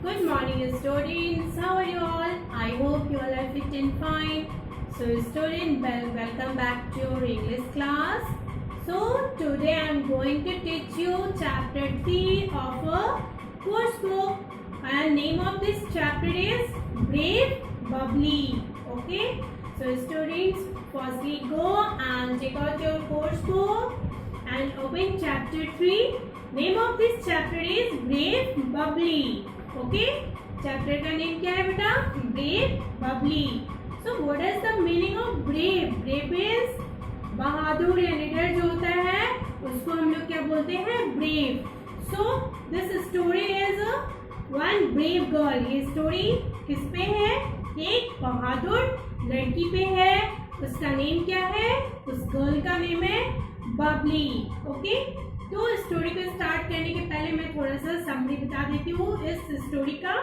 Good morning, students. How are you all? I hope you all are fit and fine. So, student, welcome back to your English class. So, today I am going to teach you chapter 3 of a course book. And name of this chapter is Brave Bubbly. Okay. So, students, firstly go and check out your course book and open chapter 3. Name of this chapter is Brave Bubbly. Okay chapter का name क्या है बेटा? Brave bubbly. So what is the meaning of brave? Brave is बहादुर या निडर जो होता है उसको हम लोग क्या बोलते हैं? Brave. So this story is one brave girl. ये स्टोरी किस पे है? एक बहादुर लड़की पे है. उसका नेम क्या है? उस गर्ल का नेम है बबली. ओके तो स्टोरी को स्टार्ट करने के पहले मैं थोड़ा सा समरी बता देती हूँ इस स्टोरी का.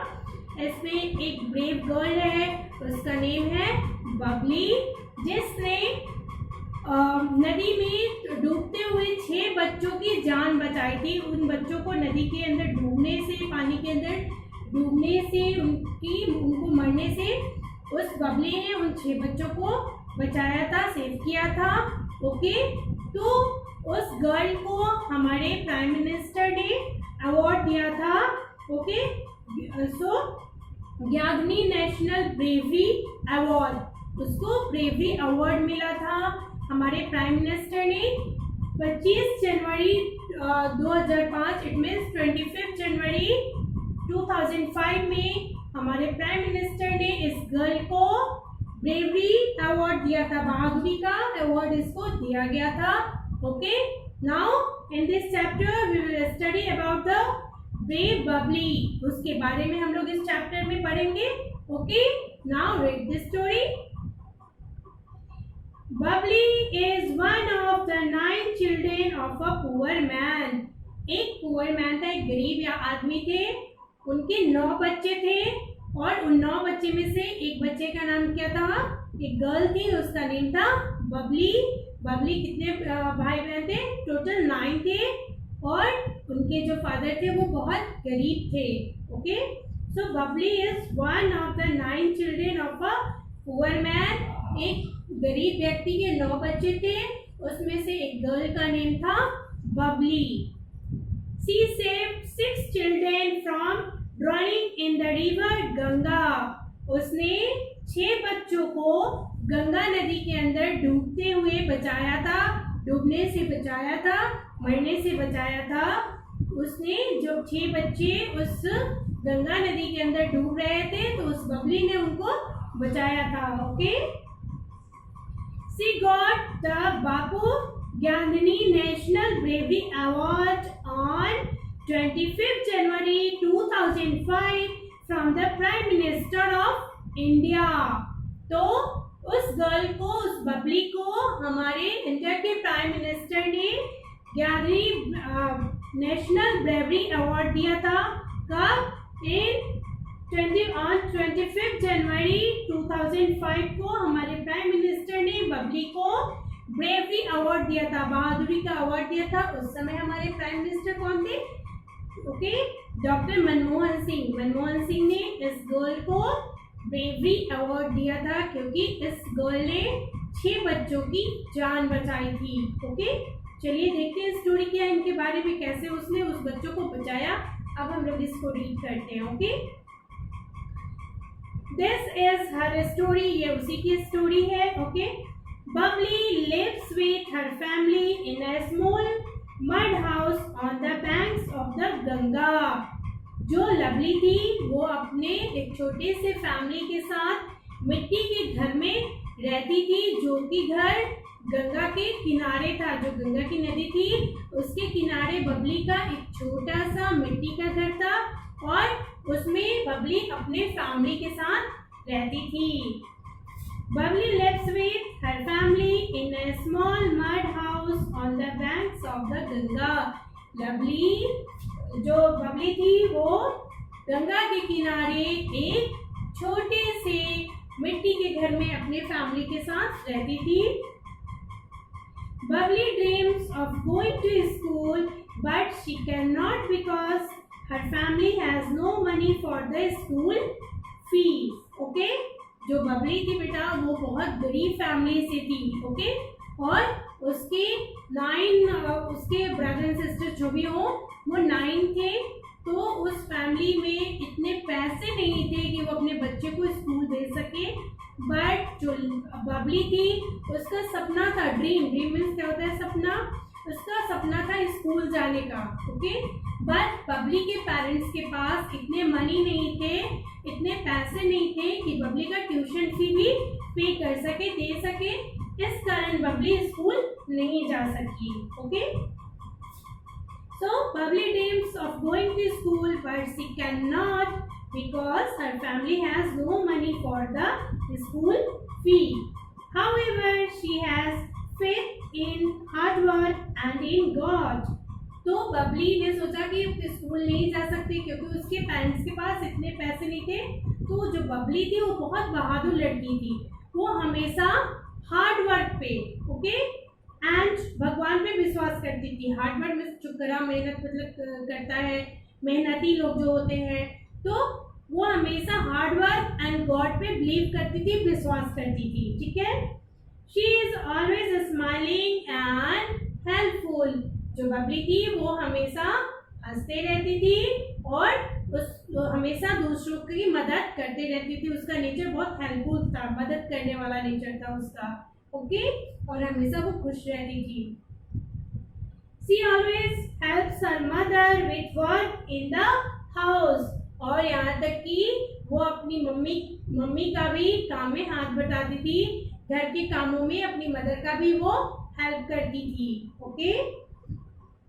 इसमें एक ब्रेव गर्ल है, उसका नेम है बबली, जिसने नदी में डूबते हुए 6 बच्चों की जान बचाई थी. उन बच्चों को नदी के अंदर डूबने से, पानी के अंदर डूबने से, उनको मरने से उस बबली ने उन 6 बच्चों को बचाया था, सेव किया था. ओके तो उस गर्ल को हमारे प्राइम मिनिस्टर ने अवार्ड दिया था. ओके सो ज्ञानी नेशनल ब्रेवरी अवार्ड, उसको ब्रेवरी अवार्ड मिला था हमारे प्राइम मिनिस्टर ने 25 जनवरी 2005. इट मीन्स 25 जनवरी 2005 में हमारे प्राइम मिनिस्टर ने इस गर्ल को ब्रेवरी अवार्ड दिया था. बहादुरी का अवार्ड इसको दिया गया था. Okay, now in this chapter we will study about the brave bubbly. उसके बारे में हम लोग इस चैप्टर में पढ़ेंगे. Okay, now read this story. Bubbly is one of the 9 children of a poor man. एक poor man था, एक गरीब या आदमी थे. उनके 9 बच्चे थे और उन 9 बच्चे में से एक बच्चे का नाम क्या था? एक गर्ल थी, उसका नेम था बबली. बबली कितने भाई बहन थे? टोटल 9 थे और उनके जो फादर थे वो बहुत गरीब थे. Okay so Babli is one of the 9 children of a poor man. एक गरीब व्यक्ति के 9 बच्चे थे, उसमें से एक गर्ल का नेम था Babli. She saved 6 children from drowning in the river Ganga. उसने 6 बच्चों को गंगा नदी के अंदर डूबते हुए बचाया था, डूबने से बचाया था, मरने से बचाया था. उसने जो 6 बच्चे उस गंगा नदी के अंदर डूब रहे थे तो उस बबली ने उनको बचाया था. ओके शी गॉट द बापू ज्ञानी national bravery award on 25 January 2005 from the prime minister of India. तो उस गर्ल को, उस बबली को हमारे इंडिया के प्राइम मिनिस्टर ने ज्ञानी नेशनल ब्रेवरी अवार्ड दिया था. कब? ऑन 25 जनवरी 2005 को हमारे प्राइम मिनिस्टर ने बबली को ब्रेवरी अवार्ड दिया था, बहादुरी का अवार्ड दिया था. उस समय हमारे प्राइम मिनिस्टर कौन थे? Okay doctor Manmohan Singh. मनमोहन सिंह ने इस गर्ल को ब्रेवरी अवार्ड दिया था क्योंकि इस गर्ल ने 6 बच्चों की जान बचाई थी. ओके चलिए देखते हैं स्टोरी क्या है इनके बारे में, कैसे उसने उस बच्चों को बचाया. अब हम लोग इसको रीड करते हैं. Okay this is her story. ये उसी की स्टोरी है. Okay Babli lives with her family in a small mud house on the banks of the Ganga. जो लवली थी वो अपने एक छोटे से फैमिली के साथ मिट्टी के घर में रहती थी, जो कि घर गंगा के किनारे था. जो गंगा की नदी थी उसके किनारे बबली का एक छोटा सा मिट्टी का घर था और उसमें बबली अपने फैमिली के साथ रहती थी. Babli lives with her family in a small mud house on the banks of the Ganga. Lovely जो बबली थी वो गंगा के किनारे एक छोटे से मिट्टी के घर में अपने फैमिली के साथ रहती थी. Babli dreams of going to school but she can not because her family has no money for the school fees. Okay, जो बबली थी बेटा वो बहुत गरीब फैमिली से थी. ओके, और उसके उसके ब्रदर एंड सिस्टर जो भी हो वो 9 थे. तो उस फैमिली में इतने पैसे नहीं थे कि वो अपने बच्चे को स्कूल दे सके. बट जो बबली थी उसका सपना था, ड्रीम मीन्स क्या होता है सपना, उसका सपना था स्कूल जाने का. ओके, बट बबली के पेरेंट्स के पास इतने मनी नहीं थे, इतने पैसे नहीं थे कि बबली का ट्यूशन फी भी पे कर सके, दे सके. इस कारण बबली स्कूल नहीं जा सकी. Okay, so Bubbly dreams of going to school but she cannot because her family has no money for the school fee. However, she has faith in hard work and in God. तो बबली ने सोचा कि school नहीं जा सकती क्योंकि उसके parents के पास इतने पैसे नहीं थे. तो जो बबली थी वो बहुत बहादुर लड़की थी. वो हमेशा हार्ड वर्क पे, ओके, एंड भगवान पे विश्वास करती थी. हार्ड वर्क में जो कड़ा मेहनत मतलब करता है, मेहनती लोग जो होते हैं, तो वो हमेशा हार्ड वर्क एंड गॉड पे बिलीव करती थी, विश्वास करती थी. ठीक है. She is always smiling and helpful. जो बबली थी वो हमेशा हंसते रहती थी और हमेशा दूसरों की मदद करते रहती थी. उसका नेचर बहुत हेल्पफुल था, मदद करने वाला नेचर था उसका. ओके, और हमेशा वो खुश रहती थी. She always helps her mother with work in the house. और यहाँ तक कि वो अपनी मम्मी का भी काम में हाथ बटाती थी. घर के कामों में अपनी मदर का भी वो हेल्प करती थी. Okay,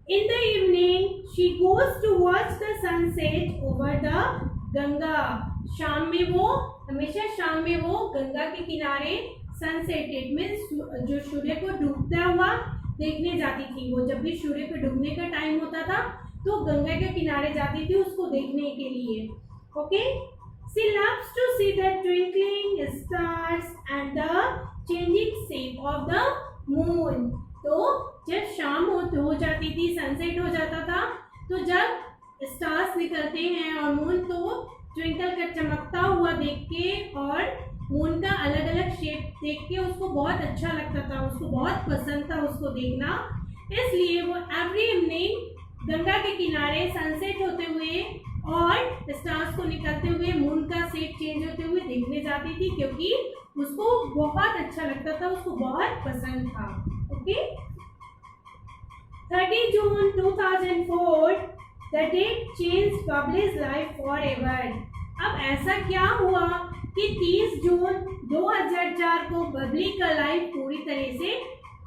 in the evening she goes to watch the sunset over the Ganga. शाम में वो हमेशा शाम में वो गंगा के किनारे सनसेट, इट मीन्स जो सूर्य को डूबता हुआ देखने जाती थी. वो जब भी सूर्य को डूबने का टाइम होता था तो गंगा के किनारे जाती थी उसको देखने के लिए. Okay, she loves to see the twinkling stars and the changing shape of the moon. तो जब शाम हो जाती थी, सनसेट हो जाता था, तो जब स्टार्स निकलते हैं और मून तो ट्विंकल कर चमकता हुआ देख के और मून का अलग अलग शेप देख के उसको बहुत अच्छा लगता था, उसको बहुत पसंद था उसको देखना. इसलिए वो एवरी इवनिंग गंगा के किनारे सनसेट होते हुए और स्टार्स को निकलते हुए, मून का शेप चेंज होते हुए देखने जाती थी क्योंकि उसको बहुत अच्छा लगता था, उसको बहुत पसंद था. Okay, 30 June 2004 the date changed Bubbly's life forever. अब ऐसा क्या हुआ कि 30 जून 2004 को बबली का लाइफ पूरी तरह से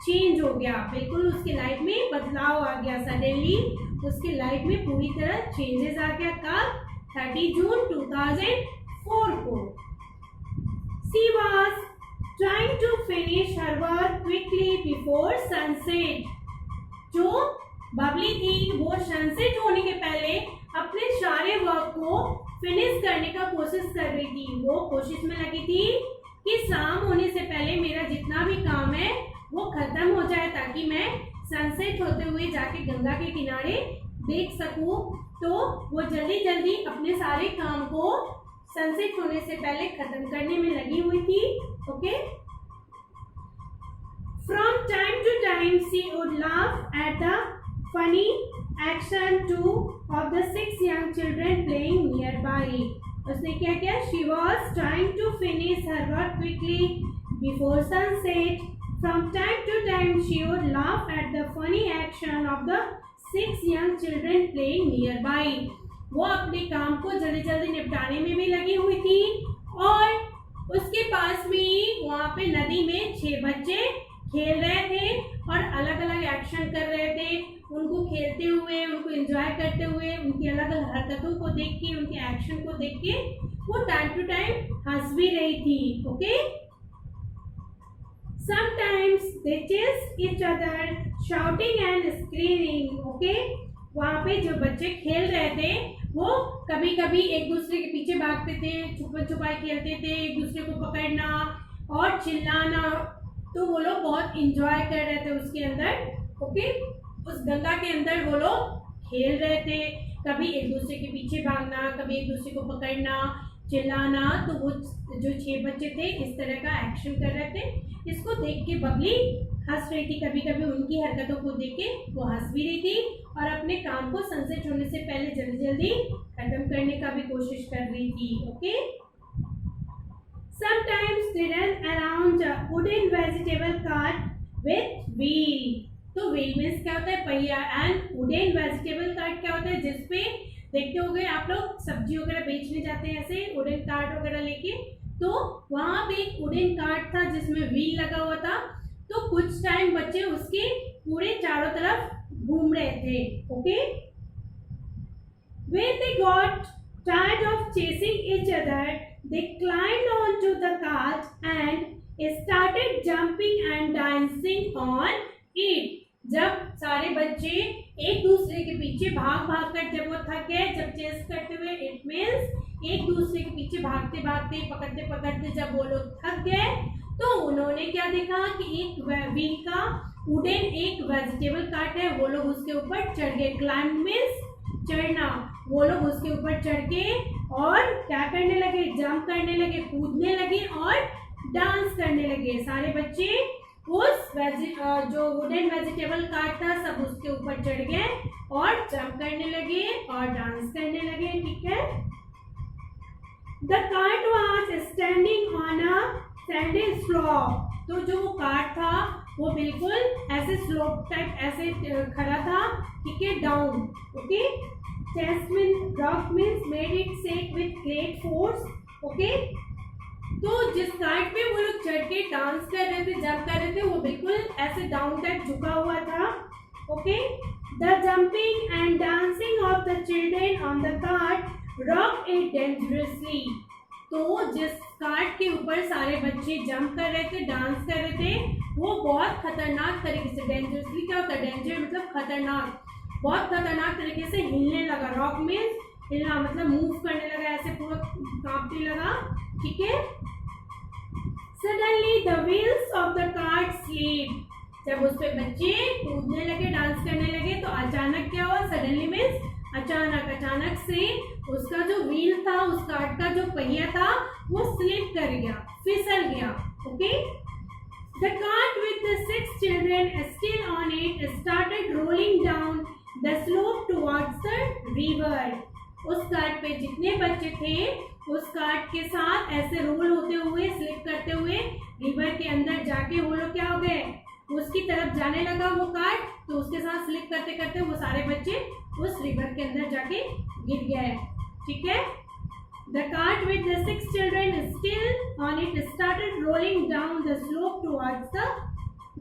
चेंज हो गया. बिल्कुल उसकी लाइफ में बदलाव आ गया. सडनली उसकी लाइफ में पूरी तरह चेंजेस आ गया. कब? 30 जून 2004 को. She was trying to finish her work quickly before sunset. जो बबली थी वो सनसेट होने के पहले अपने सारे वर्क को फिनिश करने का कोशिश कर रही थी. वो कोशिश में लगी थी कि शाम होने से पहले मेरा जितना भी काम है वो खत्म हो जाए ताकि मैं सनसेट होते हुए जाके गंगा के किनारे देख सकूं. तो वो जल्दी जल्दी अपने सारे काम को सनसेट होने से पहले खत्म करने में लगी हुई थी. Okay, from time to time she would laugh at the funny action too of the 6 young children playing nearby. उसने क्या किया? She was trying to finish her work quickly before sunset. From time to time she would laugh at the funny action of the 6 young children playing nearby. वो अपने काम को जल्दी जल्दी निपटाने में भी लगी हुई थी और उसके पास में ही वहाँ पे नदी में 6 बच्चे खेल रहे थे और अलग अलग एक्शन कर रहे थे. उनको खेलते हुए, उनको एंजॉय करते हुए, उनकी अलग अलग हरकतों को देख के, उनके एक्शन को देख के वो टाइम टू टाइम हंस भी रही थी. Okay, sometimes they chase each other shouting and screaming. Okay, वहाँ पे जो बच्चे खेल रहे थे वो कभी कभी एक दूसरे के पीछे भागते थे, छुपन छुपाई खेलते थे, एक दूसरे को पकड़ना और चिल्लाना. तो वो लोग बहुत इंजॉय कर रहे थे उसके अंदर. ओके, उस गंगा के अंदर वो लोग खेल रहे थे. कभी एक दूसरे के पीछे भागना, कभी एक दूसरे को पकड़ना, चिल्लाना। तो वो जो 6 बच्चे थे इस तरह का एक्शन कर रहे थे। इसको देख के बबली हंस रही थी, कभी कभी उनकी हरकतों को देख के वो हंस भी रही थी और अपने काम को सनसेट होने से पहले जल्दी जल्दी खत्म करने का भी कोशिश कर रही थी। Okay, sometimes they run around a wooden vegetable cart with wheel। तो wheel means क्या होता है? पहिया। एंड wooden vegetable cart क्या होता है? जिसपे देखते होंगे आप लोग सब्जी वगैरह बेचने जाते हैं ऐसे वुडन कार्ट वगैरह लेके, तो वहां पे एक वुडन कार्ट था जिसमें व्हील लगा हुआ था। तो कुछ टाइम बच्चे उसके पूरे चारों तरफ घूम रहे थे। Okay, when they got tired of chasing each other, they climbed onto the cart and started jumping and dancing on it। जब सारे बच्चे एक दूसरे के पीछे भाग भाग कर, जब वो थक गए, जब चेस करते हुए, इट मीन्स एक दूसरे के पीछे भागते भागते पकड़ते पकड़ते जब वो लोग थक गए, तो उन्होंने क्या देखा कि एक व्हील का वुडन एक वेजिटेबल कार्ट है, वो लोग उसके ऊपर चढ़ गए। क्लाइंब मीन्स चढ़ना। वो लोग उसके ऊपर चढ़ के और क्या करने लगे? जंप करने लगे, कूदने लगे और डांस करने लगे। सारे बच्चे उस जो वुडन वेजिटेबल कार्ट था सब उसके ऊपर चढ़ गए और जंप करने लगे और डांस करने लगे। ठीक है। The cart was standing on a Sandy slope. तो जो वो कार्ट था वो बिल्कुल ऐसे स्लोप टाइप ऐसे खड़ा था। ठीक है, down. Okay, chest means rock means made it shake with great force. Okay, तो जिस कार्ट पे वो लोग चढ़ के डांस कर रहे थे, जंप कर रहे थे, वो बिल्कुल ऐसे डाउन टाइप झुका हुआ था। Okay, the jumping and dancing of the children on the cart rock it dangerously. तो जिस कार्ट के ऊपर सारे बच्चे जंप कर रहे थे, डांस कर रहे थे, वो बहुत खतरनाक तरीके से, डेंजरसली क्या होता है? डेंजर मतलब खतरनाक, बहुत खतरनाक तरीके से हिलने लगा। रॉक मीन्स हिलना, मतलब मूव करने लगा, ऐसे पूरा कांपने लगा। ठीक है। Suddenly the wheels of the cart slipped। जब उस पे बच्चे कूदने लगे, डांस करने लगे, तो अचानक क्या हुआ? सडनली मीन्स अचानक, अचानक से उसका जो व्हील था, उस कार्ट का जो पहिया था, वो स्लिप कर गया, फिसल गया। Okay, the cart with the 6 children still on it started rolling down the slope towards the river। उस कार्ट पे जितने बच्चे थे उस कार्ट के साथ ऐसे रोल होते हुए, स्लिप करते हुए रिवर के अंदर जाके वो लोग क्या हो गए? उसकी तरफ जाने लगा वो कार्ट, तो उसके साथ स्लिप करते करते वो सारे बच्चे उस रिवर के अंदर जाके गिर गए। ठीक है। The cart with the 6 children still on it started rolling down the slope towards the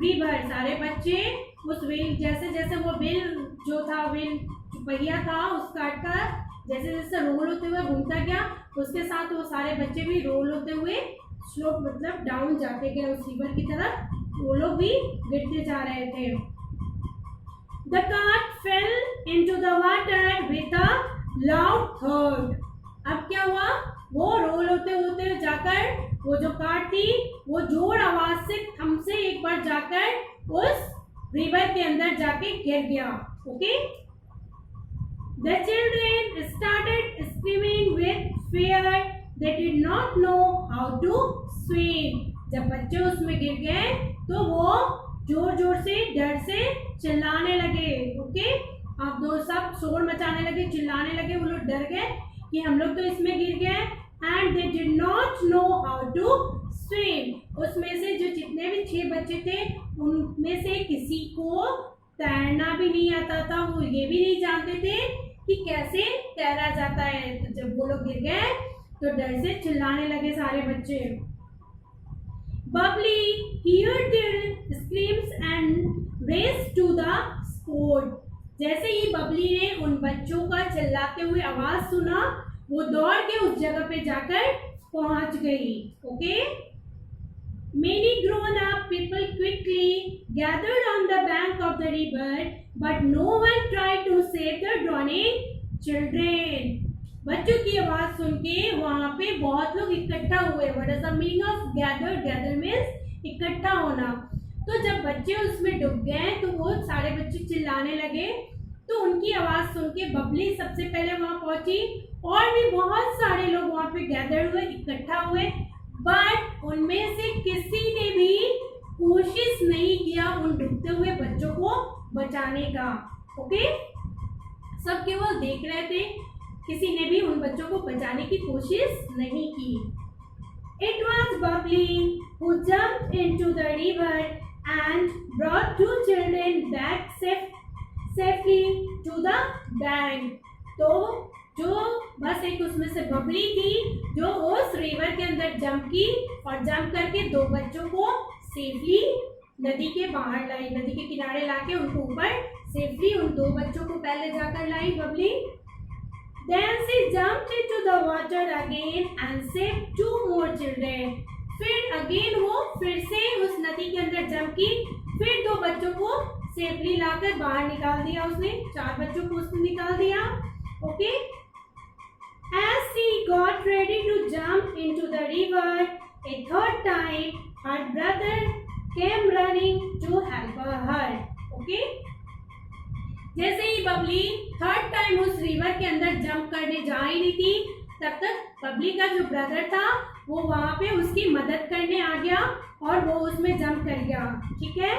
river। सारे बच्चे उस व्हील, जैसे जैसे वो व्हील जो था, व्हील पहिया था उस कार्ट का, जैसे जैसे रोल होते हुए घूमता गया, उसके साथ वो सारे बच्चे भी रोल होते हुए स्लोप मतलब डाउन जाते गए उस रिवर की तरफ। वो लोग भी गिरते जा रहे थे। The cart fell into the water with a loud thud। अब क्या हुआ? वो रोल होते होते जाकर वो जो कार्ट थी वो जोर आवाज से थम से एक बार जाकर उस रिवर के अंदर जाके गिर गया। Okay, The children started screaming with fear। They did not know how to swim। जब बच्चे उसमें गिर गए तो वो जोर जोर से डर से चिल्लाने लगे। ओके, अब दो सब शोर मचाने लगे, चिल्लाने लगे। वो लोग डर गए कि हम लोग तो इसमें गिर गए। And they did not know how to swim. उसमें से जो जितने भी 6 बच्चे थे उनमें से किसी को तैरना भी नहीं आता था। वो ये भी नहीं जानते थे कि कैसे तैरा जाता है। तो जब वो लोग गिर गए तो डर से चिल्लाने लगे सारे बच्चे। Babli heard their screams and raced to the spot। जैसे ही बबली ने उन बच्चों का चिल्लाते हुए आवाज सुना, वो दौड़ के उस जगह पे जाकर पहुंच गई। Okay, many grown up people quickly gathered on the bank of the river, but no one tried to save the drowning children। बच्चों की आवाज सुन के वहां पे बहुत लोग इकट्ठा हुए। What is the meaning of gather? Gather means इकट्ठा होना। तो जब बच्चे उसमें डूब गए तो वो सारे बच्चे चिल्लाने लगे तो उनकी आवाज सुन के बबली सबसे पहले वहां पहुंची और भी बहुत सारे लोग वहां पे गैदर हुए, इकट्ठा हुए, बट उनमें से किसी ने भी कोशिश नहीं किया उन डूबते हुए बच्चों को बचाने का। ओके, सब केवल देख रहे थे, किसी ने भी उन बच्चों को बचाने की कोशिश नहीं की। It was Bubbly who jumped into the river and brought two children back safely to the bank. तो जो बस एक उसमें से बबली थी जो उस रिवर के अंदर जंप की और जंप करके दो बच्चों को सेफली नदी के बाहर लाई, नदी के किनारे लाके उनको ऊपर सेफली उन दो बच्चों को पहले जाकर लाई Babli. Then she jumped into the water again and saved two more children. फिर अगेन वो फिर से उस नदी के अंदर जंप की, फिर दो बच्चों को सेफली लाकर बाहर निकाल दिया उसने, चार बच्चों को उसने निकाल दिया। Okay, as she got ready to jump into the river a third time, her brother came running to help her. Okay, जैसे ही बबली थर्ड टाइम उस रिवर के अंदर जंप करने जा ही रही थी, तब तक बबली का जो ब्रदर था वो वहां पे उसकी मदद करने आ गया और वो उसमें जंप कर गया। ठीक है,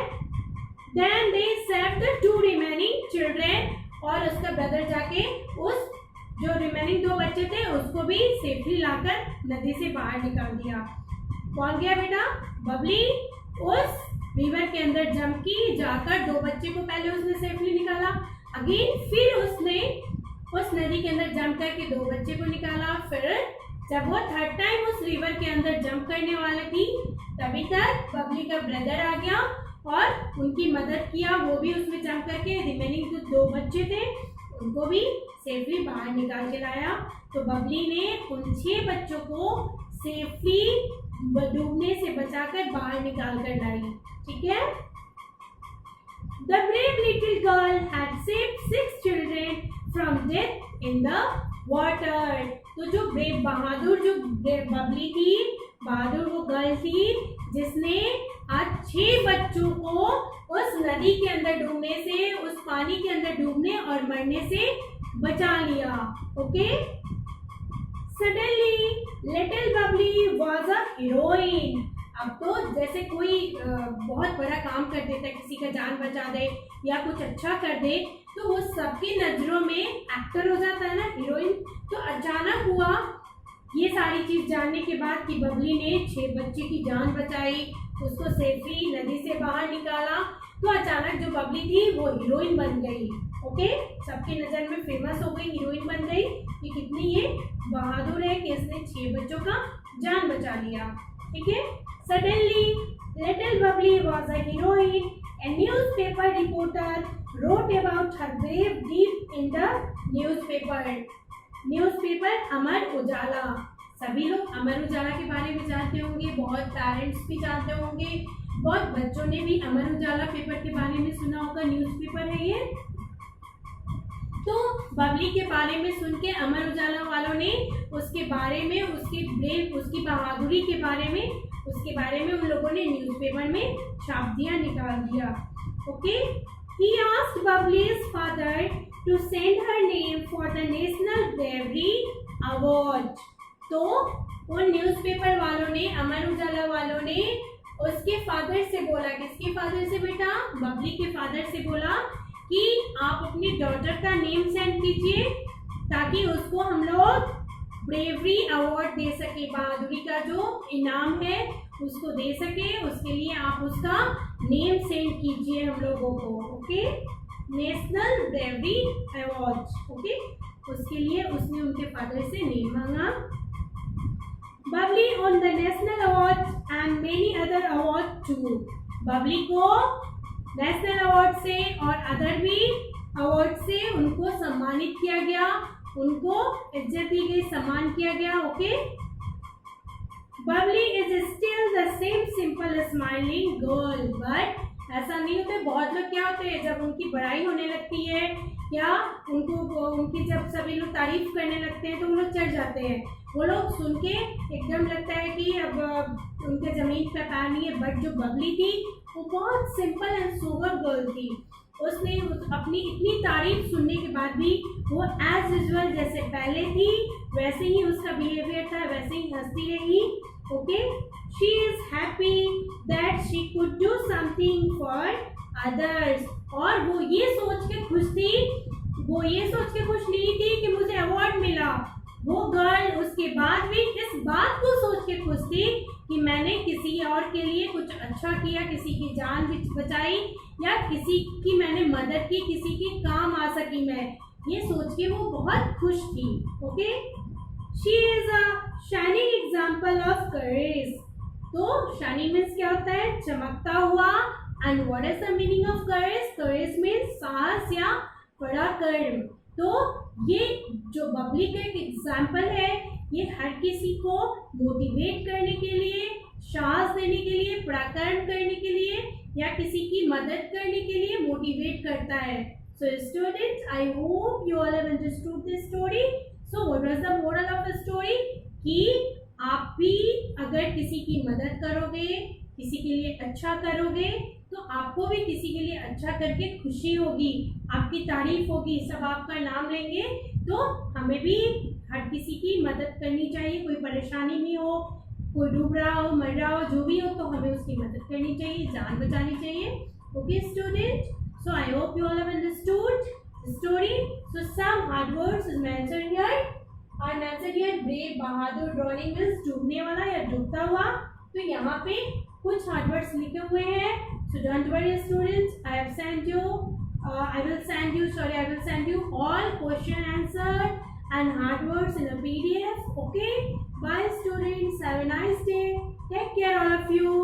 then they saved the two remaining children, और उसका ब्रदर जाके उस जो रिमेनिंग दो बच्चे थे उसको भी सेफली लाकर नदी से बाहर निकाल दिया। कौन गया बेटा? बबली उस रिवर के अंदर जंप की, जाकर दो बच्चे को पहले उसने सेफली निकाला, अगेन फिर उसने उस नदी के अंदर जंप करके दो बच्चे को निकाला। फिर जब वो थर्ड टाइम उस रिवर के अंदर जंप करने वाली थी तभी तक बबली का ब्रदर आ गया और उनकी मदद किया, वो भी उसमें जंप करके रिमेनिंग जो दो बच्चे थे उनको भी सेफली बाहर निकाल के लाया। तो बबली ने उन 6 बच्चों को सेफली डूबने से बचाकर बाहर निकाल कर लाई। ठीक है, The brave little girl had saved 6 children from death in the water. तो जो ब्रेव बहादुर जो बबली थी, बहादुर वो गर्ल थी जिसने आज 6 बच्चों को उस नदी के अंदर डूबने से, उस पानी के अंदर डूबने और मरने से बचा लिया। Okay, Suddenly little Bubbly was a heroine. अब तो जैसे कोई बहुत बड़ा काम कर देता है, किसी का जान बचा दे या कुछ अच्छा कर दे, तो वो सबकी नजरों में एक्टर हो जाता है ना, हीरोइन। तो अचानक हुआ ये सारी चीज जानने के बाद कि बबली ने 6 बच्चे की जान बचाई, उसको सेफली नदी से बाहर निकाला, तो अचानक जो बबली थी वो हीरोइन बन गई। ओके, सबकी नजर में फेमस हो गई, हीरोइन बन गई कि कितनी ये बहादुर है कि इसने 6 बच्चों का जान बचा लिया। ठीक है, Suddenly, little Bubbly was a heroine. A newspaper reporter wrote about her brave deed in the newspaper. Newspaper Amar Ujala, सभी लोग अमर उजाला के बारे में जानते होंगे, बहुत पेरेंट्स भी जानते होंगे, बहुत बच्चों ने भी अमर उजाला पेपर के बारे में सुना होगा। न्यूज़पेपर है ये। तो बबली के बारे में सुन के अमर उजाला वालों ने उसके बारे में, उसकी बहादुरी के बारे में, उसके बारे में उन लोगों ने न्यूज़पेपर में छाप दिया, निकाल दिया। Okay, he asked Bubbly's father to send her name for the National Bravery Award. तो उन न्यूज़पेपर वालों ने, अमर उजाला वालों ने उसके फादर से बोला, किसके फादर से बेटा? बबली के फादर से बोला कि आप अपनी डॉटर का नेम सेंड कीजिए ताकि उसको हम लोग ब्रेवरी अवार्ड दे सके, बहादुरी का जो इनाम है उसको दे सके, उसके लिए आप उसका नेम सेंड कीजिए हम लोगों को। Okay, national bravery award. Okay, उसके लिए उसने उनके फादर से नेम मांगा। Babli won the national award and many other award too. Babli को नेशनल अवार्ड से और अदर भी अवार्ड से उनको सम्मानित किया गया, उनको इज्जत दी गई, सम्मान किया गया। Okay, Babli is still the same simple smiling girl, but ऐसा नहीं होता। बहुत लोग क्या होते हैं, जब उनकी बड़ाई होने लगती है या उनकी जब सभी लोग तारीफ करने लगते हैं तो वो लोग चढ़ जाते हैं, वो लोग सुन के एकदम लगता है कि अब उनके जमीन पे पैर नहीं है। बट जो बबली थी वो बहुत सिंपल एंड सोबर गर्ल थी, उसने अपनी इतनी तारीफ सुनने के बाद भी वो एज यूजुअल जैसे पहले थी वैसे ही उसका बिहेवियर था, वैसे ही हंसती रही. Okay, she is happy that she could do something for others. और वो ये सोच के खुश थी, वो ये सोच के खुश नहीं थी कि मुझे अवार्ड मिला. वो गर्ल उसके बाद भी इस बात को सोच के खुश थी कि मैंने किसी और के लिए कुछ अच्छा किया, किसी की जान बचाई या किसी की मैंने मदद की, किसी के काम आ सकी मैं. ये सोच के वो बहुत खुश थी. Okay, she is a shining example of courage. तो शाइनिंग मीन्स क्या होता है? चमकता हुआ. And what is the meaning of courage? Courage means साहस या बड़ा कर्म. तो ये जो बबली का एक एग्जाम्पल है, ये हर किसी को मोटिवेट करने के लिए, साहस देने के लिए, पराक्रम करने के लिए या किसी की मदद करने के लिए मोटिवेट करता है. So students, I hope you all have understood this story. So what was the moral of the story? कि आप भी अगर किसी की मदद करोगे, किसी के लिए अच्छा करोगे, तो आपको भी किसी के लिए अच्छा करके खुशी होगी, आपकी तारीफ होगी, सब आपका नाम लेंगे. तो हमें भी हर किसी की मदद करनी चाहिए. कोई परेशानी में हो, कोई डूब रहा हो, मर रहा हो, जो भी हो, तो हमें उसकी मदद करनी चाहिए, जान बचानी चाहिए. Okay student, so I hope you all have understood the story. So some hard words is mentioned here. और मेंशन्ड हियर ब्रेव, बहादुर, ड्रॉइंग मींस डूबने वाला या डूबता हुआ. तो यहाँ पे कुछ हार्ड वर्ड्स लिखे हुए हैं. So don't worry students, I will send you all question answer and hard words in a PDF. Okay, bye students, have a nice day, take care all of you.